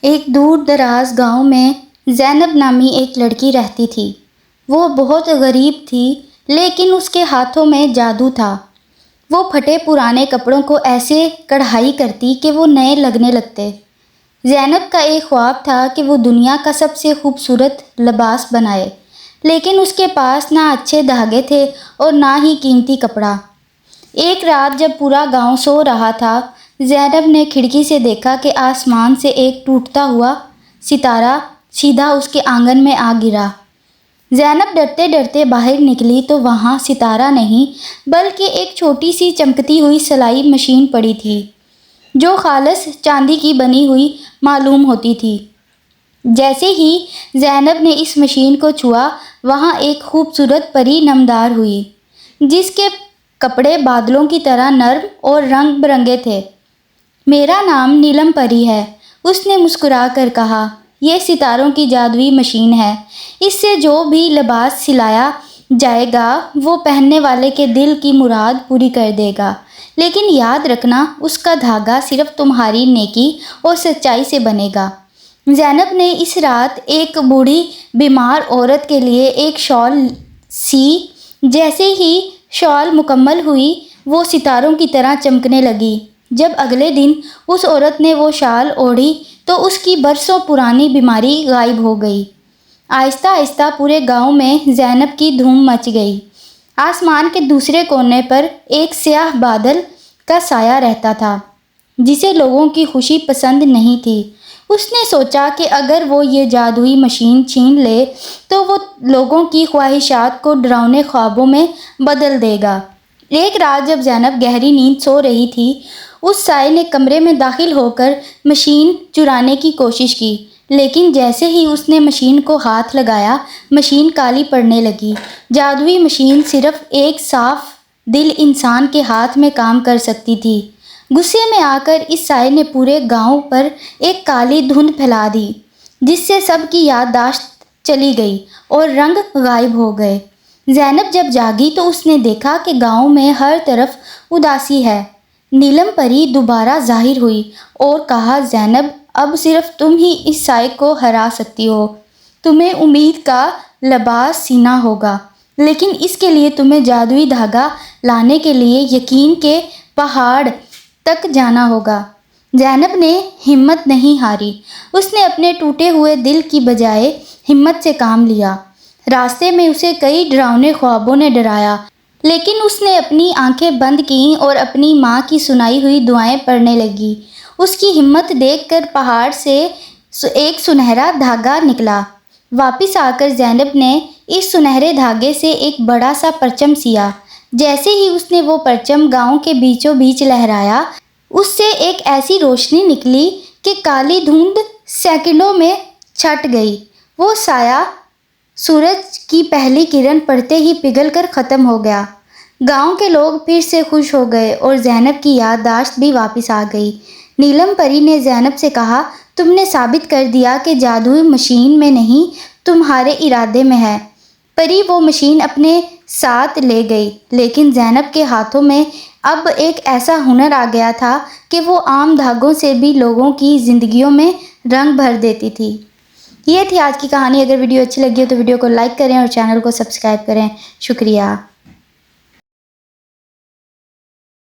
ایک دور دراز گاؤں میں زینب نامی ایک لڑکی رہتی تھی۔ وہ بہت غریب تھی لیکن اس کے ہاتھوں میں جادو تھا۔ وہ پھٹے پرانے کپڑوں کو ایسے کڑھائی کرتی کہ وہ نئے لگنے لگتے۔ زینب کا ایک خواب تھا کہ وہ دنیا کا سب سے خوبصورت لباس بنائے، لیکن اس کے پاس نہ اچھے دھاگے تھے اور نہ ہی قیمتی کپڑا۔ ایک رات جب پورا گاؤں سو رہا تھا، زینب نے کھڑکی سے دیکھا کہ آسمان سے ایک ٹوٹتا ہوا ستارہ سیدھا اس کے آنگن میں آ گرا۔ زینب ڈرتے ڈرتے باہر نکلی تو وہاں ستارہ نہیں بلکہ ایک چھوٹی سی چمکتی ہوئی سلائی مشین پڑی تھی، جو خالص چاندی کی بنی ہوئی معلوم ہوتی تھی۔ جیسے ہی زینب نے اس مشین کو چھوا، وہاں ایک خوبصورت پری نمودار ہوئی، جس کے کپڑے بادلوں کی طرح نرم اور رنگ برنگے تھے۔ میرا نام نیلم پری ہے، اس نے مسکرا کر کہا۔ یہ ستاروں کی جادوئی مشین ہے، اس سے جو بھی لباس سلایا جائے گا وہ پہننے والے کے دل کی مراد پوری کر دے گا، لیکن یاد رکھنا اس کا دھاگا صرف تمہاری نیکی اور سچائی سے بنے گا۔ زینب نے اس رات ایک بوڑھی بیمار عورت کے لیے ایک شال سی۔ جیسے ہی شال مکمل ہوئی، وہ ستاروں کی طرح چمکنے لگی۔ جب اگلے دن اس عورت نے وہ شال اوڑھی تو اس کی برسوں پرانی بیماری غائب ہو گئی۔ آہستہ آہستہ پورے گاؤں میں زینب کی دھوم مچ گئی۔ آسمان کے دوسرے کونے پر ایک سیاہ بادل کا سایہ رہتا تھا، جسے لوگوں کی خوشی پسند نہیں تھی۔ اس نے سوچا کہ اگر وہ یہ جادوئی مشین چھین لے تو وہ لوگوں کی خواہشات کو ڈراؤنے خوابوں میں بدل دے گا۔ ایک رات جب زینب گہری نیند سو رہی تھی، اس سائے نے کمرے میں داخل ہو کر مشین چرانے کی کوشش کی، لیکن جیسے ہی اس نے مشین کو ہاتھ لگایا، مشین کالی پڑنے لگی۔ جادوئی مشین صرف ایک صاف دل انسان کے ہاتھ میں کام کر سکتی تھی۔ غصے میں آ کر اس سائے نے پورے گاؤں پر ایک کالی دھند پھیلا دی، جس سے سب کی یادداشت چلی گئی اور رنگ غائب ہو گئے۔ زینب جب جاگی تو اس نے دیکھا کہ گاؤں میں ہر طرف اداسی ہے۔ نیلم پری دوبارہ ظاہر ہوئی اور کہا، زینب، اب صرف تم ہی اس سائے کو ہرا سکتی ہو۔ تمہیں امید کا لباس سینا ہوگا، لیکن اس کے لیے تمہیں جادوئی دھاگا لانے کے لیے یقین کے پہاڑ تک جانا ہوگا۔ زینب نے ہمت نہیں ہاری۔ اس نے اپنے ٹوٹے ہوئے دل کی بجائے ہمت سے کام لیا۔ راستے میں اسے کئی ڈراؤنے خوابوں نے ڈرایا، لیکن اس نے اپنی آنکھیں بند کیں اور اپنی ماں کی سنائی ہوئی دعائیں پڑھنے لگی۔ اس کی ہمت دیکھ کر پہاڑ سے ایک سنہرا دھاگا نکلا۔ واپس آ کر زینب نے اس سنہرے دھاگے سے ایک بڑا سا پرچم سیا۔ جیسے ہی اس نے وہ پرچم گاؤں کے بیچوں بیچ لہرایا، اس سے ایک ایسی روشنی نکلی کہ کالی دھند سیکنڈوں میں چھٹ گئی۔ وہ سایہ سورج کی پہلی کرن پڑتے ہی پگھل کر ختم ہو گیا۔ گاؤں کے لوگ پھر سے خوش ہو گئے اور زینب کی یادداشت بھی واپس آ گئی۔ نیلم پری نے زینب سے کہا، تم نے ثابت کر دیا کہ جادوئی مشین میں نہیں، تمہارے ارادے میں ہے۔ پری وہ مشین اپنے ساتھ لے گئی، لیکن زینب کے ہاتھوں میں اب ایک ایسا ہنر آ گیا تھا کہ وہ عام دھاگوں سے بھی لوگوں کی زندگیوں میں رنگ بھر دیتی تھی۔ یہ تھی آج کی کہانی۔ اگر ویڈیو اچھی لگی ہو تو ویڈیو کو لائک کریں اور چینل کو سبسکرائب کریں۔ شکریہ۔